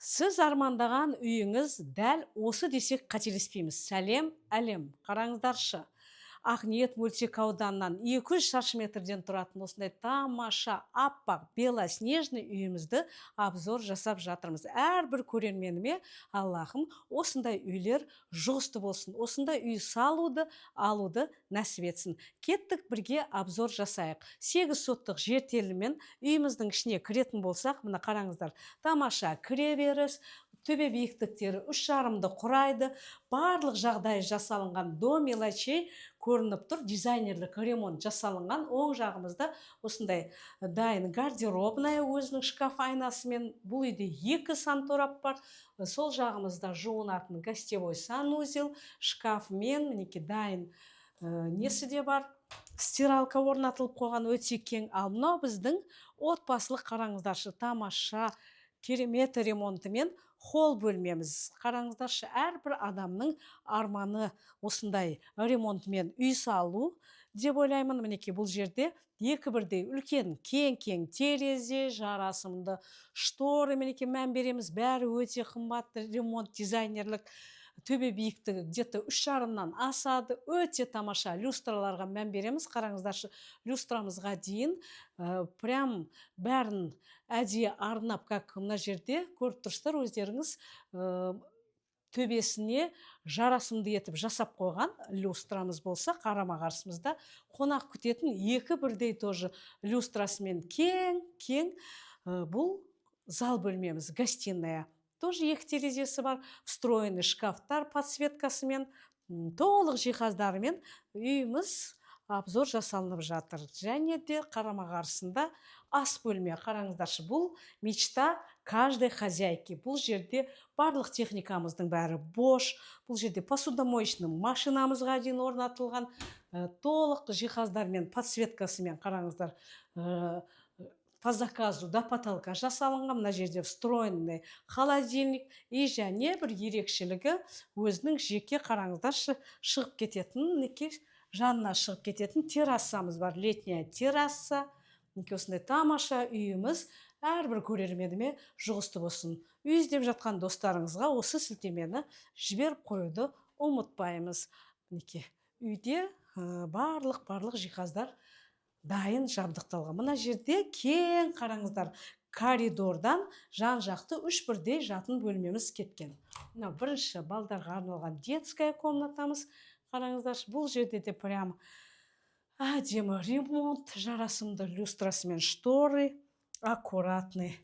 Сіз армандаған үйіңіз дәл осы десек қателеспейміз. Сәлем, әлем. Қараңыздаршы. Ақниет мөлтек ауданынан 200 шаршы метрден тұратын осындай тамаша, аппақ, белоснежный үйімізді обзор жасап жатырмыз. Әрбір көрерменіме Аллахым осындай үйлер жұғысты болсын. Осындай үй алуды нәсіп етсін. Кеттік бірге обзор жасайық. 8 соттық жер телімімен үйіміздің ішіне кіретін болсақ, мына қараңыздар. Тамаша кіреберіс, төбе биіктіктері 3,5-ды құрайды. Барлық жағдай жасалынған до мелочей көрініп тұр. Дизайнерлік ремонт жасалынған. Оң жағымызда осындай дайын гардеробная өзінің шкаф айнасымен. Бұл үйде 2 санторап бар. Сол жағымызда жуынатын гостевой санузел, шкафмен, мінекей дайын несі де бар. Стиралка орнатылып қойған, өте кең. Ал мынау біздің отбасылық, қараңыздаршы, тамаша керемет ремонтымен холл бөлмеміз. Қараңыздаршы, әрбір адамның арманы осындай ремонтымен үй салу деп ойлаймын. Мінекей бұл жерде екі бірдей үлкен кең терезе, жарасымды шторы, мінекей мән береміз. Бәрі өте қымбатты ремонт, дизайнерлік. Төбе биіктігі где-то 3,5-нан асады. Өте тамаша люстраларға мән береміз. Қараңыздаршы, люстрамызға дейін прям бәрін әдейі арнап, как мына жерде көріп тұрсыздар өздеріңіз, төбесіне жарасымды етіп жасап қойған люстрамыз болса, қарама-қарсымызда қонақ күтетін екі бірдей тоже люстрасымен кең бұл зал бөлмеміз, гостиная. Тоже екі терезесі бар, встроенный шкафтар подсветкасымен, толық жиһаздарымен үйіміз обзор жасалынып жатыр. Және де қарама-қарсында ас бөлме. Қараңыздаршы, бұл мечта каждой хозяйки. Бұл жерде барлық техникамыздың бәрі бош. Бұл жерде посудомоечный машинамызға дейін орнатылған, толық жиһаздармен, подсветкасымен, қараңыздар, по заказу до потолка жасалынған. Мына жерде встроенный холодильник и және бір ерекшелігі өзінің жеке, қараңыздаршы, шығып кететін, жанына шығып кететін террасамыз бар. Летняя терраса. Осындай тамаша үйіміз әрбір көрерменіме жұғысты болсын. Үй іздеп жатқан достарыңызға осы сілтемені жіберіп қоюды ұмытпаймыз. Үйде барлық жиһаздар дайын жабдықталған. Мына жерде кең, қараңыздар, коридордан жан-жақты 3 бірдей жатын бөлмеміз кеткен. Мына бірінші балдарға арналған детская комнатамыз. Қараңыздар, бұл жерде де прям әдемі ремонт, жарасымды люстрасымен шторы, аккуратный.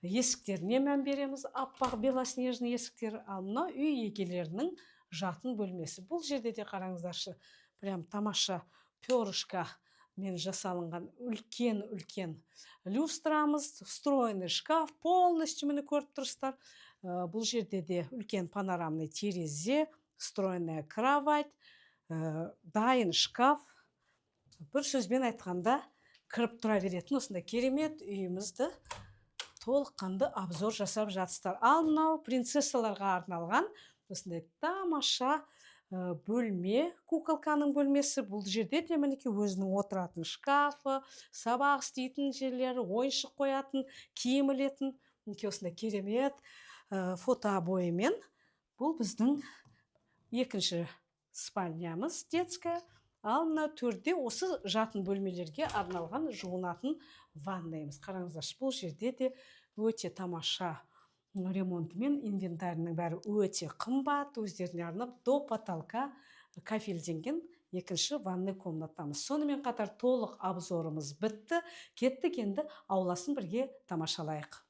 Есіктеріне мән береміз, аппақ белоснежный есіктер. Ал мына үй егелерінің жатын бөлмесі. Бұл жерде де қараңыздаршы, прям тамаша перышко мен жасалынған үлкен люстрамыз, встроенный шкаф, полностью мені көріп тұрсыздар. Бұл жерде де үлкен панорамный терезе, встроенная кровать, дайын шкаф. Бір сөзбен айтқанда кіріп тұра беретін осындай керемет үйімізді толыққанды обзор жасап жатсыздар. Ал мынау принцессаларға арналған осындай тамаша бөлме, куколканың бөлмесі. Бұл жерде де мінекей өзінің отыратын шкафы, сабақ істейтін жерлері, ойыншық қоятын, киім ілетін, осындай керемет фотообойымен. Бұл біздің екінші спальнямыз, детская. Ал мына төрде осы жатын бөлмелерге арналған жуынатын ваннаймыз. Қараңыздаршы, бұл жерде де өте тамаша ремонтымен, инвентарінің бәрі өте қымбат, өздеріне арнап до потолка кафельденген екінші ванный комнатамыз. Сонымен қатар толық обзорымыз бітті. Кеттік, енді ауласын бірге тамашалайық.